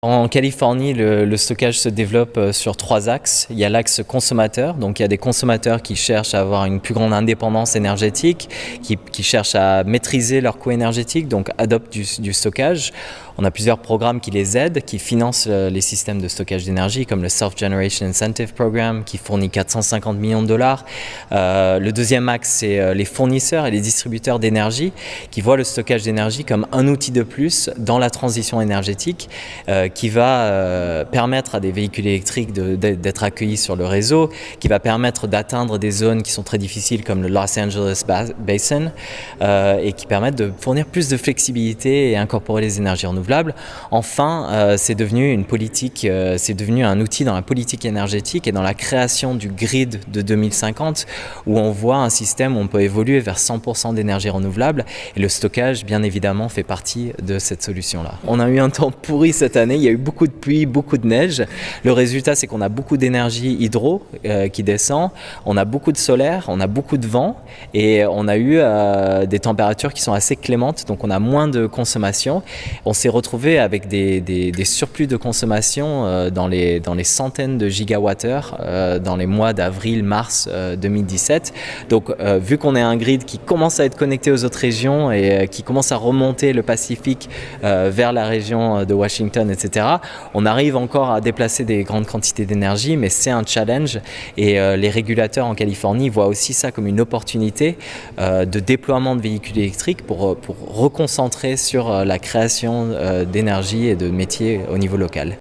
En Californie, le stockage se développe sur 3 axes. Il y a l'axe consommateur, donc il y a des consommateurs qui cherchent à avoir une plus grande indépendance énergétique, qui cherchent à maîtriser leurs coûts énergétiques, donc adoptent du stockage. On a plusieurs programmes qui les aident, qui financent les systèmes de stockage d'énergie, comme le Self-Generation Incentive Program, qui fournit 450 millions de dollars. Le deuxième axe, c'est les fournisseurs et les distributeurs d'énergie, qui voient le stockage d'énergie comme un outil de plus dans la transition énergétique, qui va permettre à des véhicules électriques d'être accueillis sur le réseau, qui va permettre d'atteindre des zones qui sont très difficiles comme le Los Angeles Basin, et qui permettent de fournir plus de flexibilité et incorporer les énergies renouvelables. Enfin, c'est devenu une politique, c'est devenu un outil dans la politique énergétique et dans la création du grid de 2050, où on voit un système où on peut évoluer vers 100% d'énergie renouvelable, et le stockage, bien évidemment, fait partie de cette solution-là. On a eu un temps pourri cette année, il y a eu beaucoup de pluie, beaucoup de neige. Le résultat, c'est qu'on a beaucoup d'énergie hydro qui descend, on a beaucoup de solaire, on a beaucoup de vent, et on a eu des températures qui sont assez clémentes, donc on a moins de consommation. On s'est retrouvé avec des surplus de consommation dans les centaines de gigawattheures dans les mois d'avril, mars 2017. Donc vu qu'on est un grid qui commence à être connecté aux autres régions et qui commence à remonter le Pacifique vers la région de Washington, etc., on arrive encore à déplacer des grandes quantités d'énergie, mais c'est un challenge, et les régulateurs en Californie voient aussi ça comme une opportunité de déploiement de véhicules électriques pour reconcentrer sur la création d'énergie et de métiers au niveau local.